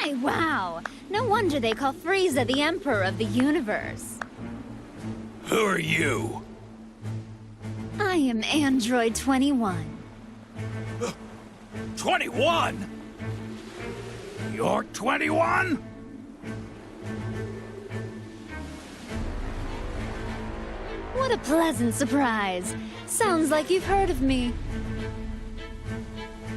My, wow! No wonder they call Frieza the Emperor of the Universe. Who are you? I am Android 21. 21? You're 21? What a pleasant surprise. Sounds like you've heard of me.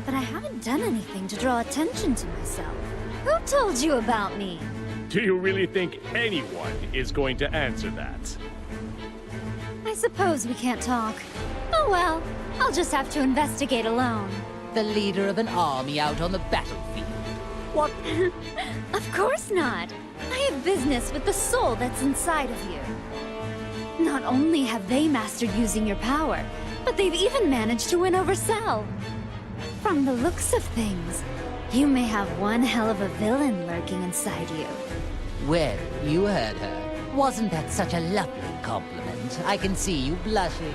But I haven't done anything to draw attention to myself. Who told you about me? Do you really think anyone is going to answer that? I suppose we can't talk. Oh well, I'll just have to investigate alone. The leader of an army out on the battlefield. What? Of course not. I have business with the soul that's inside of you. Not only have they mastered using your power, but they've even managed to win over Cell. From the looks of things, you may have one hell of a villain lurking inside you. Well, you heard her. Wasn't that such a lovely compliment? I can see you blushing.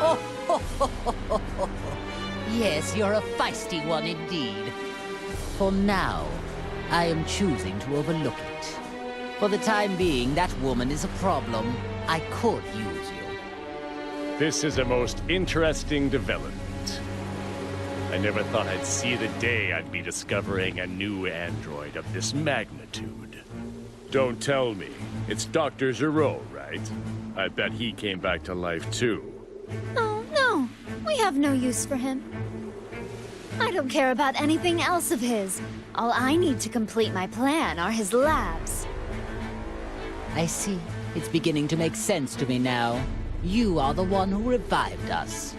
Oh, yes, you're a feisty one indeed. For now, I am choosing to overlook it. For the time being, that woman is a problem. I could use you. This is a most interesting development. I never thought I'd see the day I'd be discovering a new android of this magnitude. Don't tell me. It's Dr. Gero, right? I bet he came back to life too. Oh, no. We have no use for him. I don't care about anything else of his. All I need to complete my plan are his labs. I see. It's beginning to make sense to me now. You are the one who revived us.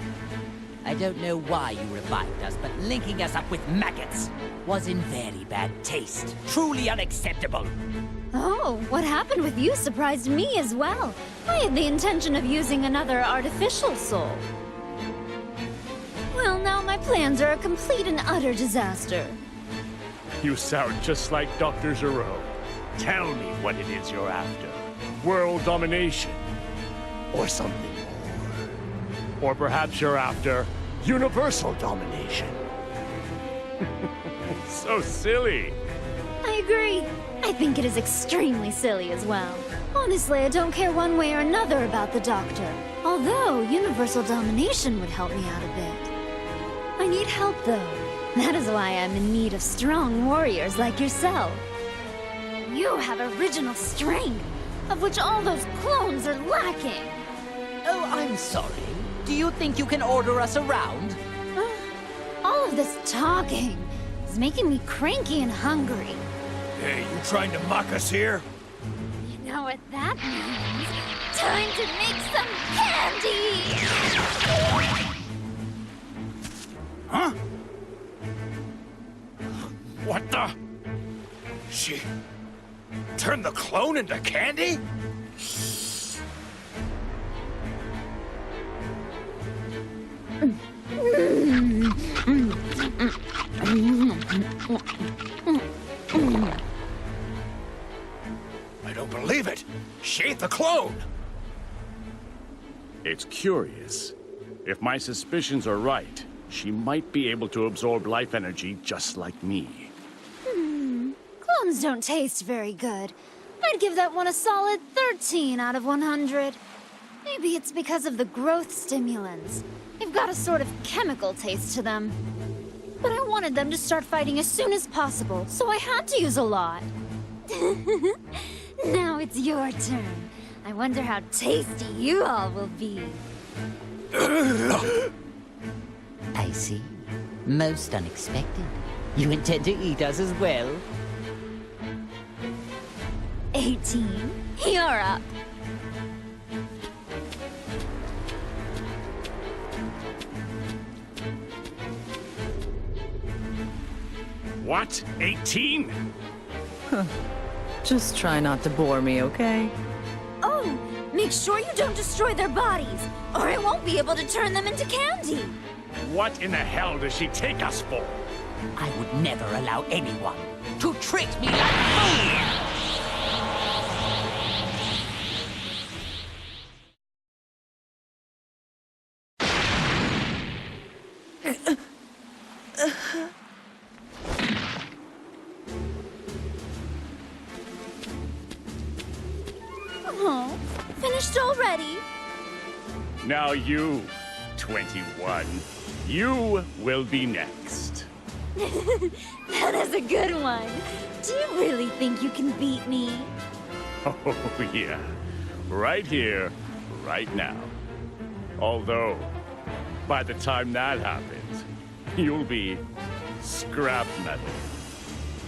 I don't know why you revived us, but linking us up with maggots was in very bad taste. Truly unacceptable. Oh, what happened with you surprised me as well. I had the intention of using another artificial soul. Well, now my plans are a complete and utter disaster. You sound just like Dr. Gero. Tell me what it is you're after. World domination? Or something more? Or perhaps you're after universal domination? So silly. I agree. I think it is extremely silly as well. Honestly, I don't care one way or another about the Doctor. Although, universal domination would help me out a bit. I need help, though. That is why I'm in need of strong warriors like yourself. You have original strength, of which all those clones are lacking. Oh, I'm sorry. Do you think you can order us around? All of this talking is making me cranky and hungry. Hey, you trying to mock us here? You know what that means? Time to make some candy! Huh? What the? She turned the clone into candy? I don't believe it. She ate the clone. It's curious. If my suspicions are right, she might be able to absorb life energy just like me. Clones don't taste very good. I'd give that one a solid 13 out of 100. Maybe it's because of the growth stimulants. They've got a sort of chemical taste to them. But I wanted them to start fighting as soon as possible, so I had to use a lot. Now it's your turn. I wonder how tasty you all will be. I see. Most unexpected. You intend to eat us as well? 18. You're up. What? 18? Just try not to bore me, okay? Oh, make sure you don't destroy their bodies, or I won't be able to turn them into candy. What in the hell does she take us for? I would never allow anyone to treat me like food! ready. Now you, 21, you will be next. That is a good one. Do you really think you can beat me? Oh, yeah. Right here, right now. Although, by the time that happens, you'll be scrap metal.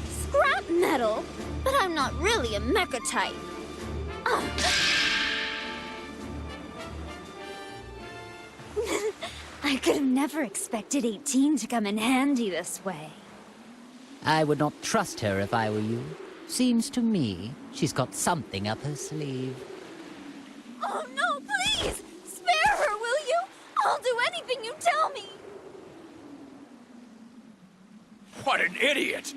Scrap metal? But I'm not really a mecha type. I could have never expected 18 to come in handy this way. I would not trust her if I were you. Seems to me she's got something up her sleeve. Oh no, please! Spare her, will you? I'll do anything you tell me. What an idiot!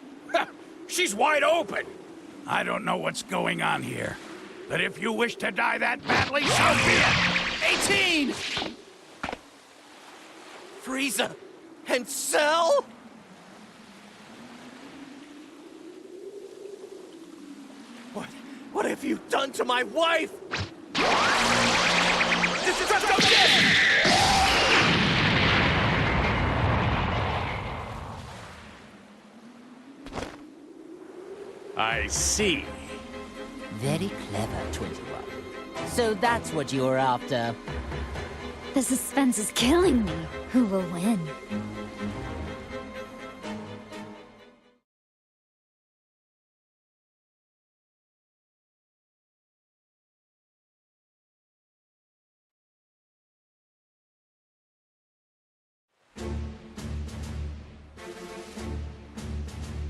She's wide open! I don't know what's going on here, but if you wish to die that badly, so be it! 18! Frieza and Cell? What have you done to my wife? This is just so dead! I see. Very clever, 21. So that's what you were after. The suspense is killing me. Who will win?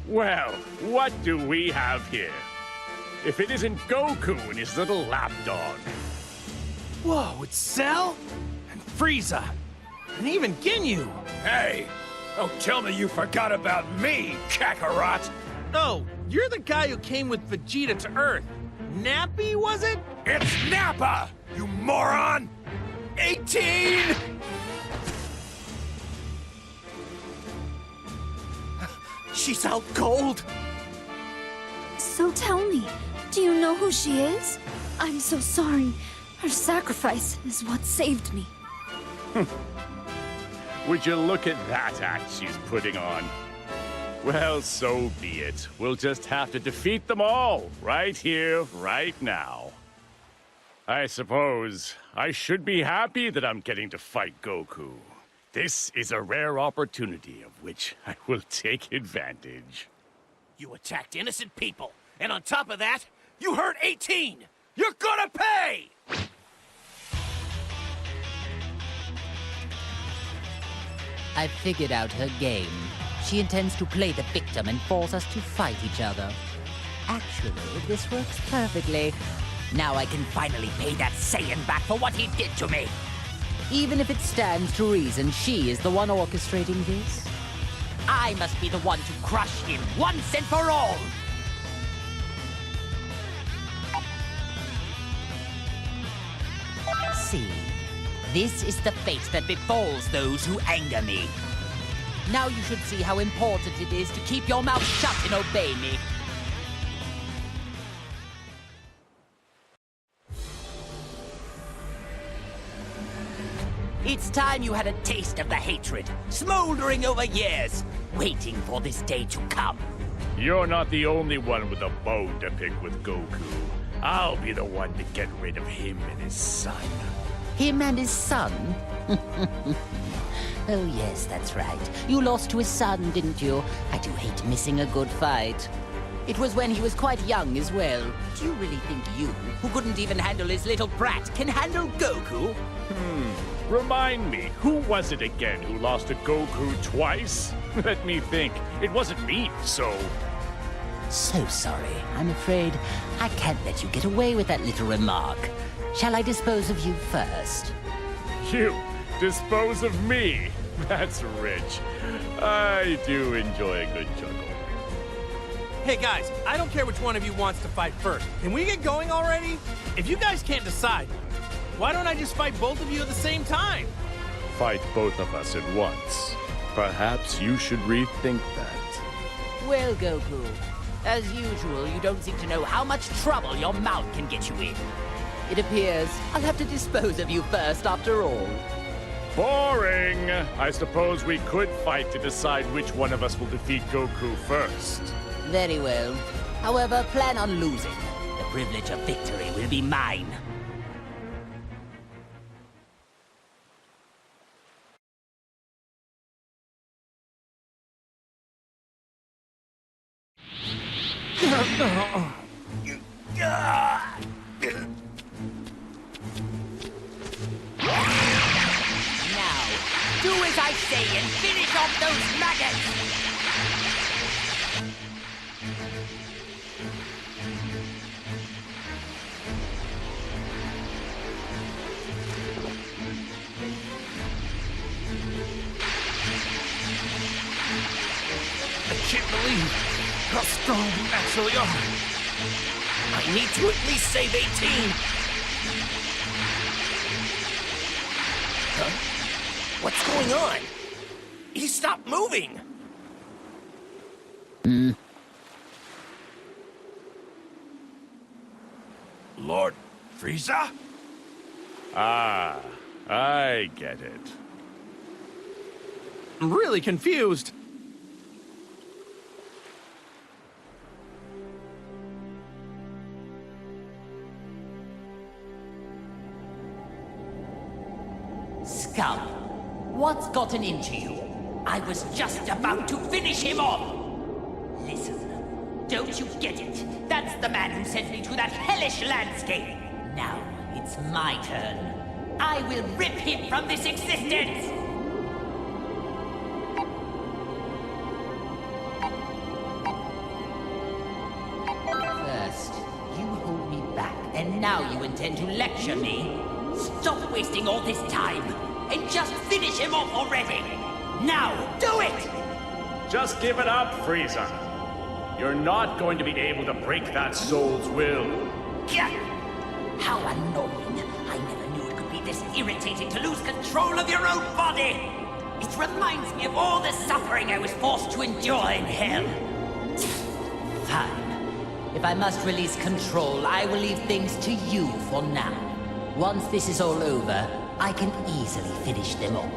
Well, what do we have here? If it isn't Goku and his little lapdog. Whoa, it's Cell? And Frieza. And even Ginyu. Hey! Don't tell me you forgot about me, Kakarot! No, you're the guy who came with Vegeta to Earth. Nappy, was it? It's Nappa, you moron! 18! She's out cold. So tell me, do you know who she is? I'm so sorry. Her sacrifice is what saved me. Would you look at that act she's putting on? Well, so be it. We'll just have to defeat them all, right here, right now. I suppose I should be happy that I'm getting to fight Goku. This is a rare opportunity of which I will take advantage. You attacked innocent people, and on top of that, you hurt 18! You're gonna pay! I've figured out her game. She intends to play the victim and force us to fight each other. Actually, this works perfectly. Now I can finally pay that Saiyan back for what he did to me. Even if it stands to reason she is the one orchestrating this, I must be the one to crush him once and for all! See, this is the fate that befalls those who anger me. Now you should see how important it is to keep your mouth shut and obey me. It's time you had a taste of the hatred, smoldering over years, waiting for this day to come. You're not the only one with a bone to pick with Goku. I'll be the one to get rid of him and his son. Him and his son? Oh yes, that's right. You lost to his son, didn't you? I do hate missing a good fight. It was when he was quite young as well. Do you really think you, who couldn't even handle his little brat, can handle Goku? Remind me, who was it again who lost to Goku twice? Let me think. It wasn't me, so... So sorry. I'm afraid I can't let you get away with that little remark. Shall I dispose of you first? You dispose of me? That's rich. I do enjoy a good chuckle. Hey guys, I don't care which one of you wants to fight first. Can we get going already? If you guys can't decide, why don't I just fight both of you at the same time? Fight both of us at once. Perhaps you should rethink that. Well, Goku, as usual, you don't seem to know how much trouble your mouth can get you in. It appears I'll have to dispose of you first after all. Boring! I suppose we could fight to decide which one of us will defeat Goku first. Very well. However, plan on losing. The privilege of victory will be mine. Now, do as I say and finish off those maggots! I can't believe how strong you actually are. I need to at least save 18. Huh? What's going on? He stopped moving. Lord Frieza? Ah, I get it. I'm really confused. Scum! What's gotten into you? I was just about to finish him off! Listen, don't you get it? That's the man who sent me to that hellish landscape! Now, it's my turn. I will rip him from this existence! First, you hold me back, and now you intend to lecture me? Stop wasting all this time, and just finish him off already! Now, do it! Just give it up, Frieza. You're not going to be able to break that soul's will. Gah! How annoying! I never knew it could be this irritating to lose control of your own body! It reminds me of all the suffering I was forced to endure in hell. Fine. If I must release control, I will leave things to you for now. Once this is all over, I can easily finish them off.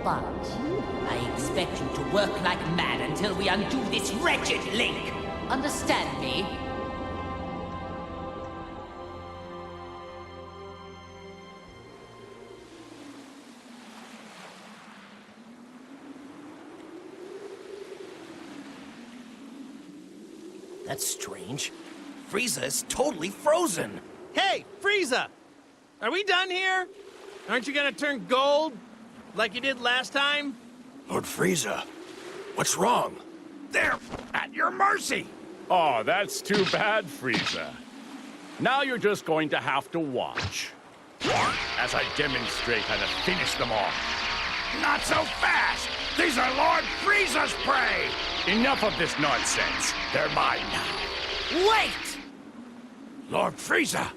But I expect you to work like mad until we undo this wretched link. Understand me? That's strange. Frieza is totally frozen. Hey, Frieza! Are we done here? Aren't you gonna turn gold? Like you did last time? Lord Frieza, what's wrong? They're at your mercy! Oh, that's too bad, Frieza. Now you're just going to have to watch as I demonstrate how to finish them off. Not so fast! These are Lord Frieza's prey! Enough of this nonsense. They're mine now. Wait! Lord Frieza!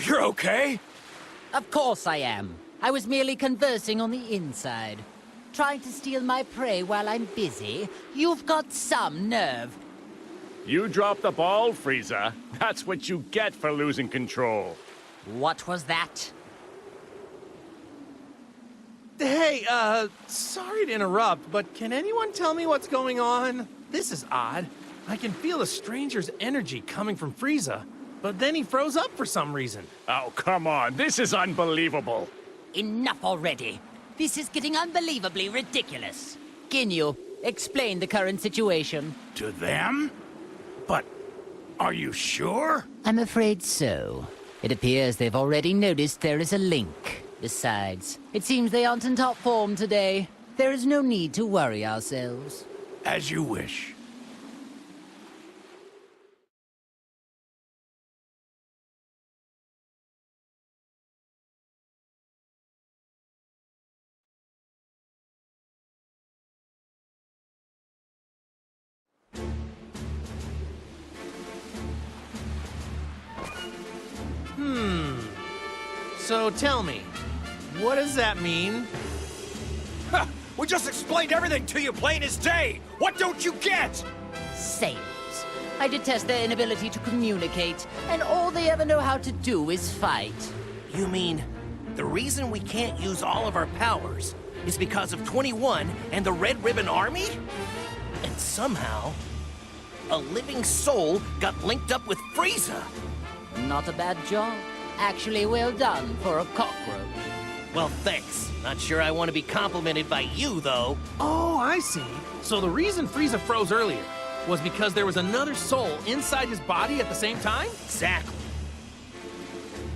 You're okay? Of course I am. I was merely conversing on the inside. Trying to steal my prey while I'm busy? You've got some nerve. You dropped the ball, Frieza. That's what you get for losing control. What was that? Hey, sorry to interrupt, but can anyone tell me what's going on? This is odd. I can feel a stranger's energy coming from Frieza, but then he froze up for some reason. Oh, come on. This is unbelievable. Enough already. This is getting unbelievably ridiculous. Ginyu, explain the current situation. To them? But are you sure? I'm afraid so. It appears they've already noticed there is a link. Besides, it seems they aren't in top form today. There is no need to worry ourselves. As you wish. So tell me, what does that mean? We just explained everything to you plain as day! What don't you get? Sailors. I detest their inability to communicate, and all they ever know how to do is fight. You mean the reason we can't use all of our powers is because of 21 and the Red Ribbon Army? And somehow, a living soul got linked up with Frieza. Not a bad job. Actually, well done for a cockroach. Well, thanks. Not sure I want to be complimented by you, though. Oh, I see. So the reason Frieza froze earlier was because there was another soul inside his body at the same time? Exactly.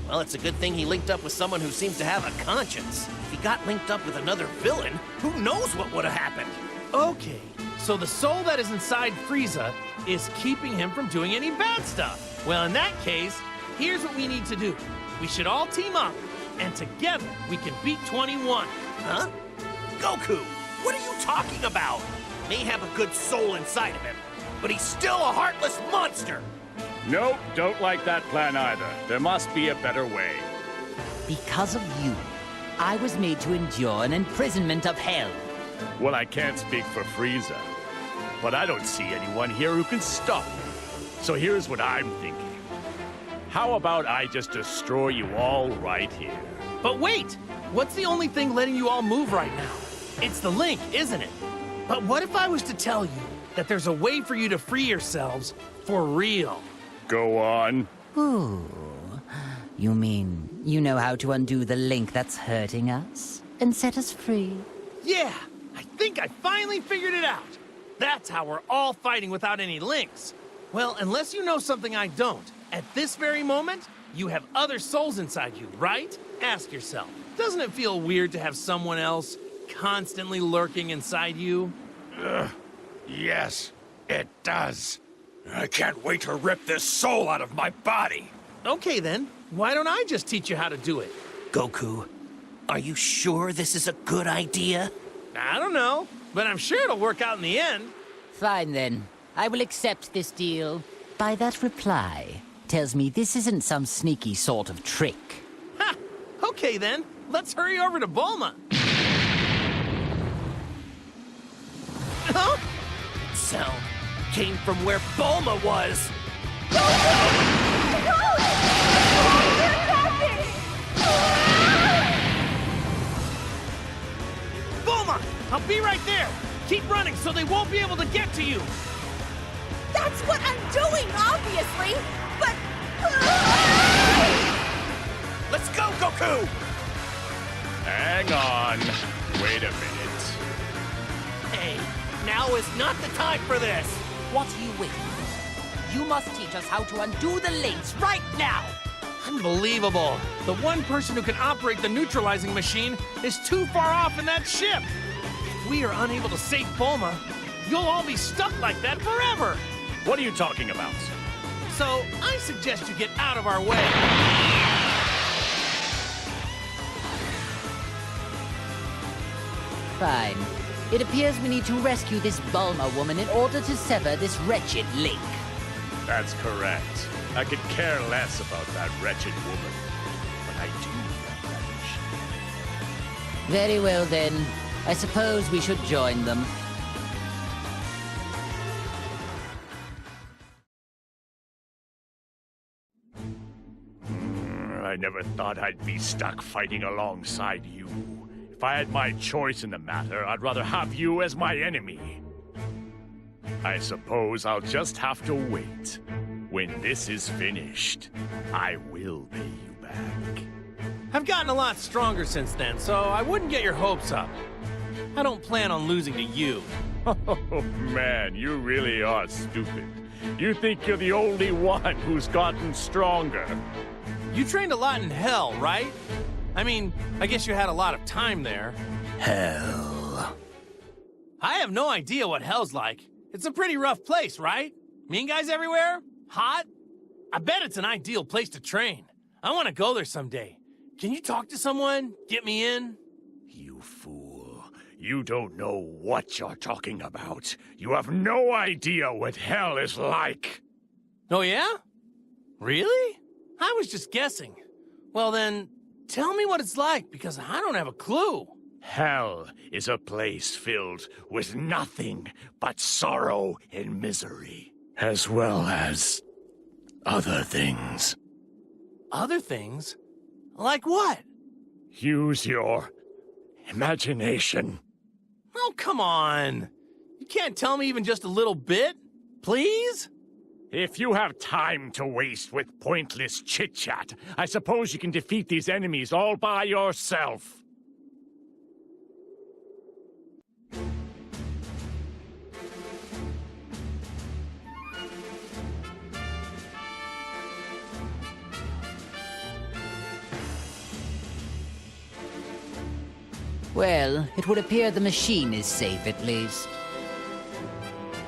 Well, it's a good thing he linked up with someone who seems to have a conscience. If he got linked up with another villain, who knows what would have happened? Okay, so the soul that is inside Frieza is keeping him from doing any bad stuff. Well, in that case, here's what we need to do. We should all team up, and together we can beat 21. Huh? Goku, what are you talking about? May have a good soul inside of him, but he's still a heartless monster. Nope, don't like that plan either. There must be a better way. Because of you, I was made to endure an imprisonment of hell. Well, I can't speak for Frieza, but I don't see anyone here who can stop me. So here's what I'm thinking. How about I just destroy you all right here? But wait! What's the only thing letting you all move right now? It's the link, isn't it? But what if I was to tell you that there's a way for you to free yourselves for real? Go on. Ooh. You mean you know how to undo the link that's hurting us and set us free? Yeah, I think I finally figured it out. That's how we're all fighting without any links. Well, unless you know something I don't, at this very moment, you have other souls inside you, right? Ask yourself, doesn't it feel weird to have someone else constantly lurking inside you? Yes, it does. I can't wait to rip this soul out of my body. Okay then, why don't I just teach you how to do it? Goku, are you sure this is a good idea? I don't know, but I'm sure it'll work out in the end. Fine then. I will accept this deal. By that reply, tells me this isn't some sneaky sort of trick. Ha! Okay then, let's hurry over to Bulma. Huh? Sound came from where Bulma was. Bulma, I'll be right there. Keep running so they won't be able to get to you. That's what I'm doing, obviously! But... Let's go, Goku! Hang on. Wait a minute. Hey, now is not the time for this. What are you waiting for? You must teach us how to undo the links right now! Unbelievable. The one person who can operate the neutralizing machine is too far off in that ship. If we are unable to save Bulma, you'll all be stuck like that forever. What are you talking about? So, I suggest you get out of our way. Fine. It appears we need to rescue this Bulma woman in order to sever this wretched link. That's correct. I could care less about that wretched woman. But I do want that machine. Very well then. I suppose we should join them. I never thought I'd be stuck fighting alongside you. If I had my choice in the matter, I'd rather have you as my enemy. I suppose I'll just have to wait. When this is finished, I will pay you back. I've gotten a lot stronger since then, so I wouldn't get your hopes up. I don't plan on losing to you. Oh, man, you really are stupid. You think you're the only one who's gotten stronger. You trained a lot in hell, right? I mean, I guess you had a lot of time there. Hell. I have no idea what hell's like. It's a pretty rough place, right? Mean guys everywhere? Hot? I bet it's an ideal place to train. I want to go there someday. Can you talk to someone? Get me in? You fool. You don't know what you're talking about. You have no idea what hell is like. Oh, yeah? Really? I was just guessing. Well then, tell me what it's like, because I don't have a clue. Hell is a place filled with nothing but sorrow and misery. As well as other things. Other things? Like what? Use your imagination. Oh, come on. You can't tell me even just a little bit? Please? If you have time to waste with pointless chit-chat, I suppose you can defeat these enemies all by yourself. Well, it would appear the machine is safe at least.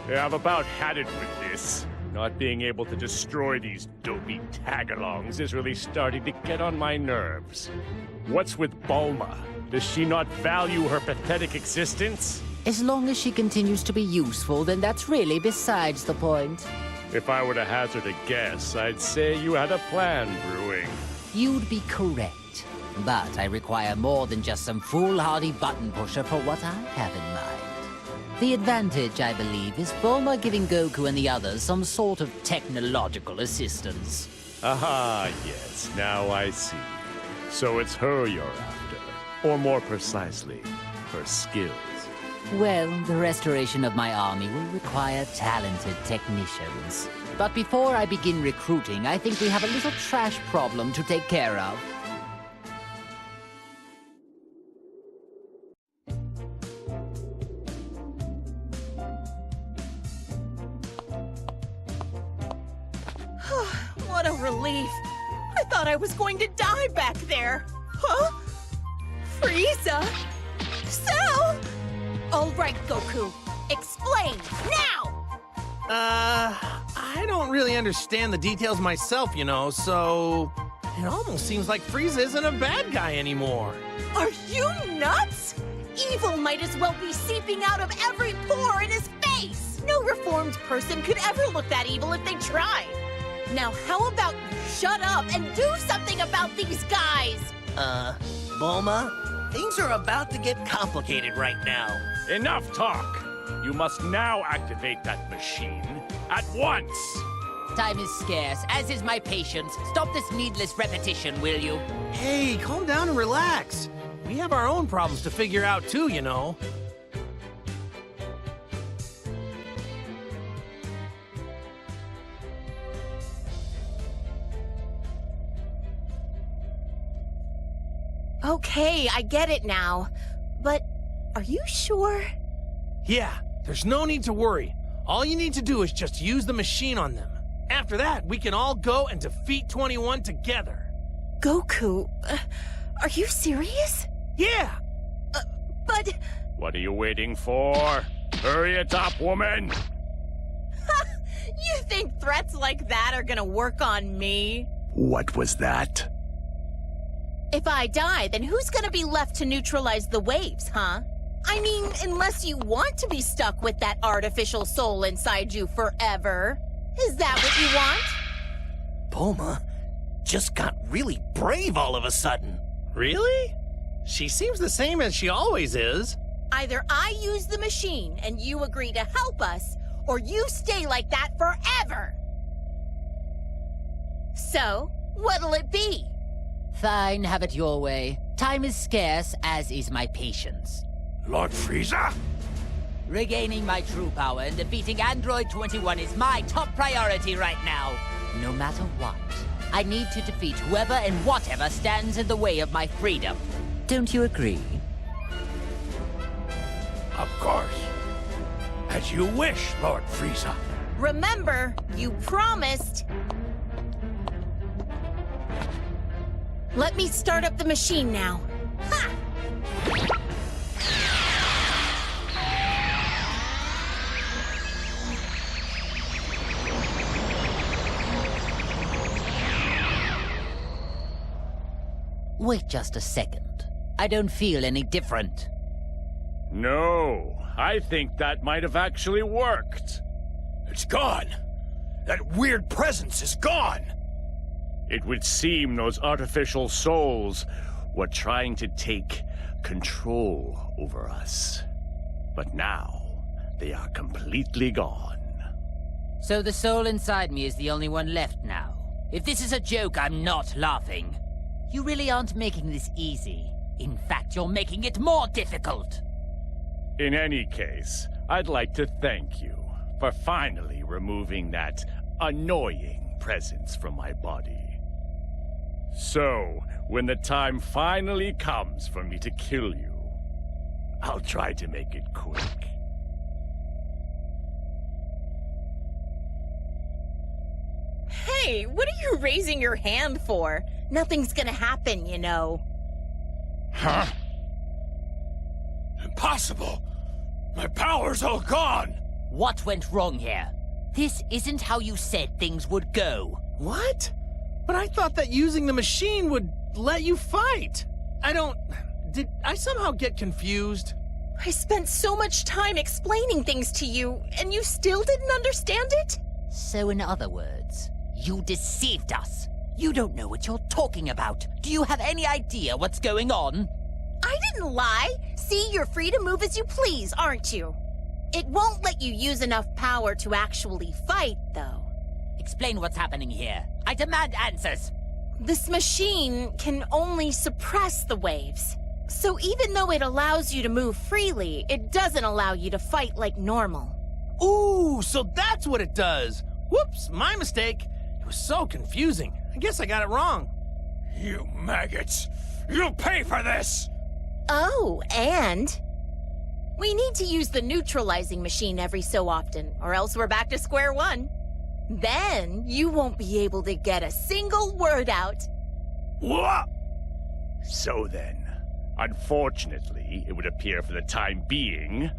I've about had it with this. Not being able to destroy these dopey tag-alongs is really starting to get on my nerves. What's with Bulma? Does she not value her pathetic existence? As long as she continues to be useful, then that's really besides the point. If I were to hazard a guess, I'd say you had a plan brewing. You'd be correct. But I require more than just some foolhardy button pusher for what I have in mind. The advantage, I believe, is Bulma giving Goku and the others some sort of technological assistance. Aha, yes, now I see. So it's her you're after. Or more precisely, her skills. Well, the restoration of my army will require talented technicians. But before I begin recruiting, I think we have a little trash problem to take care of. What a relief. I thought I was going to die back there. Huh? Frieza? Cell? All right, Goku. Explain, now! I don't really understand the details myself, you know, so... It almost seems like Frieza isn't a bad guy anymore. Are you nuts? Evil might as well be seeping out of every pore in his face! No reformed person could ever look that evil if they tried. Now, how about you shut up and do something about these guys? Bulma, things are about to get complicated right now. Enough talk! You must now activate that machine at once! Time is scarce, as is my patience. Stop this needless repetition, will you? Hey, calm down and relax. We have our own problems to figure out too, you know. Okay, I get it now. But are you sure? Yeah, there's no need to worry. All you need to do is just use the machine on them. After that, we can all go and defeat 21 together. Goku, are you serious? Yeah! But... What are you waiting for? Hurry it up, woman! You think threats like that are gonna work on me? What was that? If I die, then who's gonna be left to neutralize the waves, huh? I mean, unless you want to be stuck with that artificial soul inside you forever. Is that what you want? Bulma just got really brave all of a sudden. Really? She seems the same as she always is. Either I use the machine and you agree to help us, or you stay like that forever. So, what'll it be? Fine, have it your way. Time is scarce, as is my patience. Lord Frieza? Regaining my true power and defeating Android 21 is my top priority right now. No matter what, I need to defeat whoever and whatever stands in the way of my freedom. Don't you agree? Of course. As you wish, Lord Frieza. Remember, you promised. Let me start up the machine now. Ha! Wait just a second. I don't feel any different. No, I think that might have actually worked. It's gone. That weird presence is gone. It would seem those artificial souls were trying to take control over us. But now, they are completely gone. So the soul inside me is the only one left now. If this is a joke, I'm not laughing. You really aren't making this easy. In fact, you're making it more difficult. In any case, I'd like to thank you for finally removing that annoying presence from my body. So, when the time finally comes for me to kill you, I'll try to make it quick. Hey, what are you raising your hand for? Nothing's gonna happen, you know. Huh? Impossible! My power's all gone! What went wrong here? This isn't how you said things would go. What? But I thought that using the machine would let you fight. Did I somehow get confused? I spent so much time explaining things to you, and you still didn't understand it? So in other words, you deceived us. You don't know what you're talking about. Do you have any idea what's going on? I didn't lie. See, you're free to move as you please, aren't you? It won't let you use enough power to actually fight, though. Explain what's happening here. I demand answers. This machine can only suppress the waves. So even though it allows you to move freely, it doesn't allow you to fight like normal. Ooh, so that's what it does. Whoops, my mistake. It was so confusing. I guess I got it wrong. You maggots! You'll pay for this! Oh, and we need to use the neutralizing machine every so often, or else we're back to square one. Then you won't be able to get a single word out. What? So then, unfortunately, it would appear for the time being,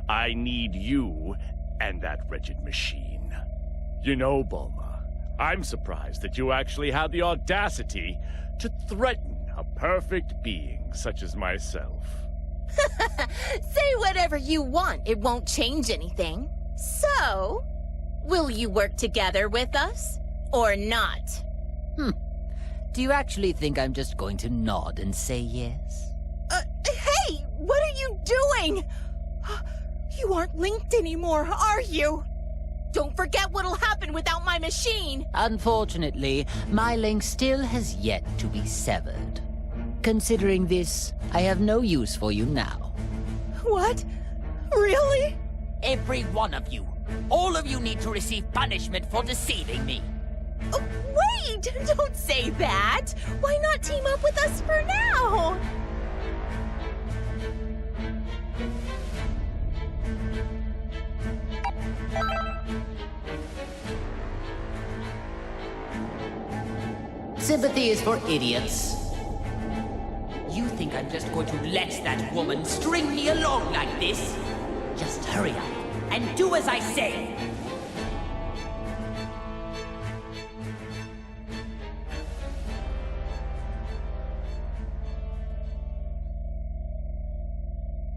I need you and that wretched machine. You know, Bulma, I'm surprised that you actually had the audacity to threaten a perfect being such as myself. Say whatever you want, it won't change anything. So, will you work together with us, or not? Do you actually think I'm just going to nod and say yes? Hey, what are you doing? You aren't linked anymore, are you? Don't forget what'll happen without my machine. Unfortunately, my link still has yet to be severed. Considering this, I have no use for you now. What? Really? Every one of you. All of you need to receive punishment for deceiving me. Wait! Don't say that! Why not team up with us for now? Sympathy is for idiots. You think I'm just going to let that woman string me along like this? Just hurry up and do as I say.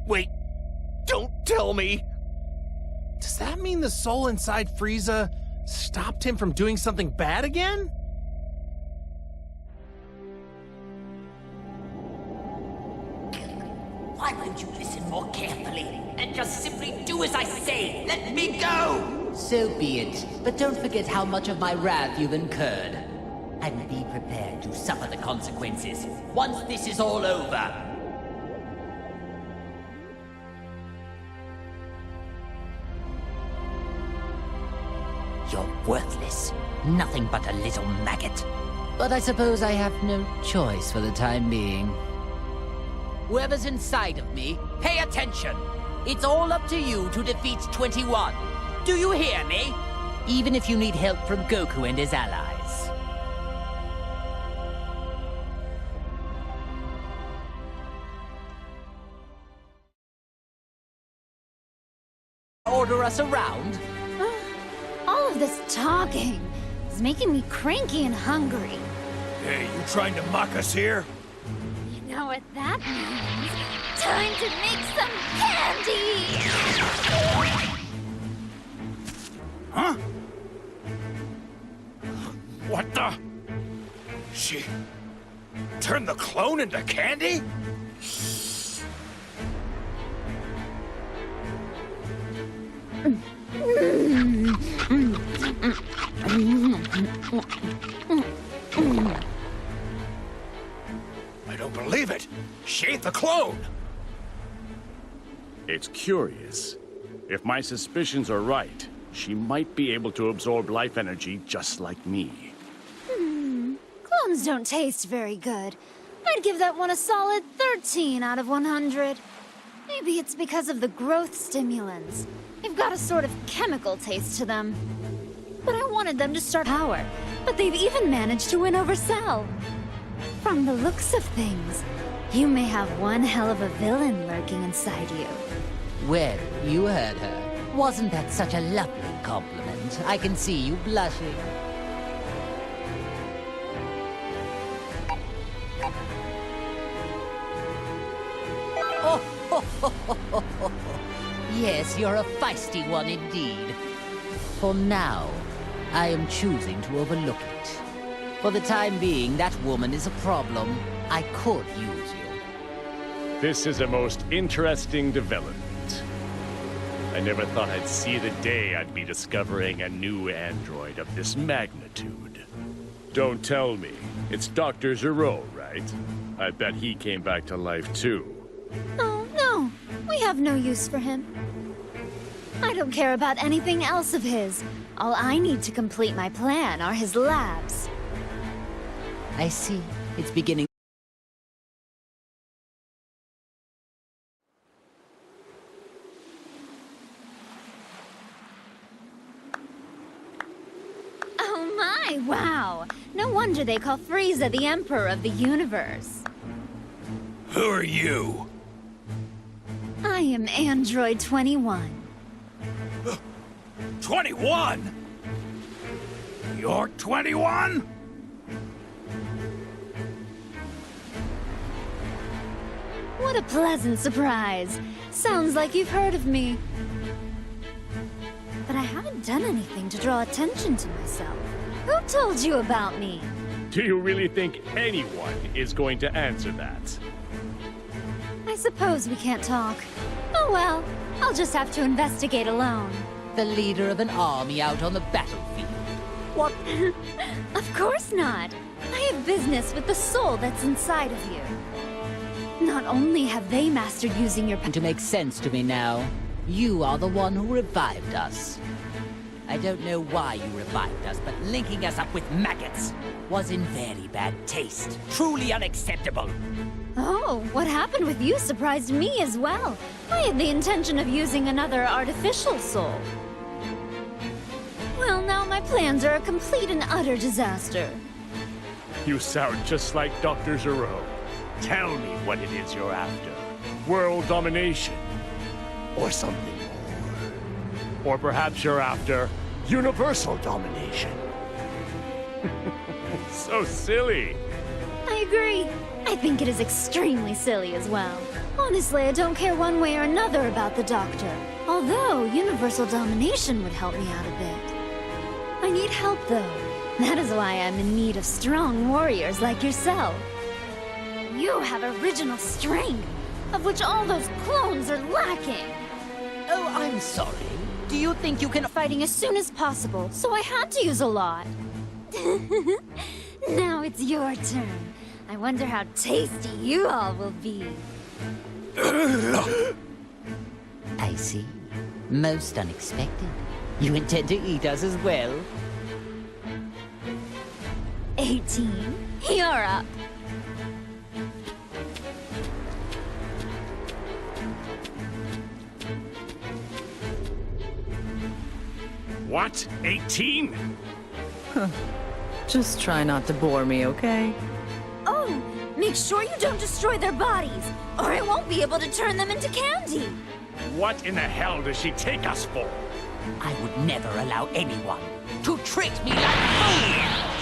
Wait, don't tell me! Does that mean the soul inside Frieza stopped him from doing something bad again? Why won't you listen more carefully and just simply do as I say? Let me go! So be it, but don't forget how much of my wrath you've incurred. And be prepared to suffer the consequences once this is all over. You're worthless. Nothing but a little maggot. But I suppose I have no choice for the time being. Whoever's inside of me, pay attention! It's all up to you to defeat 21. Do you hear me? Even if you need help from Goku and his allies. Order us around? All of this talking is making me cranky and hungry. Hey, you trying to mock us here? You know what that means? Time to make some candy! Huh? What the? She turned the clone into candy? the clone. It's curious. If my suspicions are right, she might be able to absorb life energy just like me. Clones don't taste very good. I'd give that one a solid 13 out of 100. Maybe it's because of the growth stimulants. They've got a sort of chemical taste to them. But I wanted them to start power, but they've even managed to win over Cell. From the looks of things, you may have one hell of a villain lurking inside you. Well, you heard her. Wasn't that such a lovely compliment? I can see you blushing. Yes, you're a feisty one indeed. For now, I am choosing to overlook it. For the time being, that woman is a problem. I could use you. This is a most interesting development. I never thought I'd see the day I'd be discovering a new android of this magnitude. Don't tell me. It's Dr. Zero, right? I bet he came back to life too. Oh, no. We have no use for him. I don't care about anything else of his. All I need to complete my plan are his labs. I see. It's beginning. Oh my, wow. No wonder they call Frieza the Emperor of the Universe. Who are you? I am Android 21. 21? You're 21? What a pleasant surprise. Sounds like you've heard of me. But I haven't done anything to draw attention to myself. Who told you about me? Do you really think anyone is going to answer that? I suppose we can't talk. Oh well, I'll just have to investigate alone. The leader of an army out on the battlefield. What? Of course not. I have business with the soul that's inside of you. Not only have they mastered using your To make sense to me now, you are the one who revived us. I don't know why you revived us, but linking us up with maggots was in very bad taste. Truly unacceptable. Oh, what happened with you surprised me as well. I had the intention of using another artificial soul. Well, now my plans are a complete and utter disaster. You sound just like Dr. Zero. Tell me what it is you're after. World domination. Or something more. Or perhaps you're after universal domination. So silly. I agree. I think it is extremely silly as well. Honestly, I don't care one way or another about the Doctor. Although universal domination would help me out a bit. I need help though. That is why I'm in need of strong warriors like yourself. You have original strength, of which all those clones are lacking. Oh, I'm sorry. Do you think you can... Fighting as soon as possible, so I had to use a lot. Now it's your turn. I wonder how tasty you all will be. I see. Most unexpected. You intend to eat us as well? 18, you're up. What? 18? Just try not to bore me, okay? Oh, make sure you don't destroy their bodies, or I won't be able to turn them into candy. What in the hell does she take us for? I would never allow anyone to treat me like food!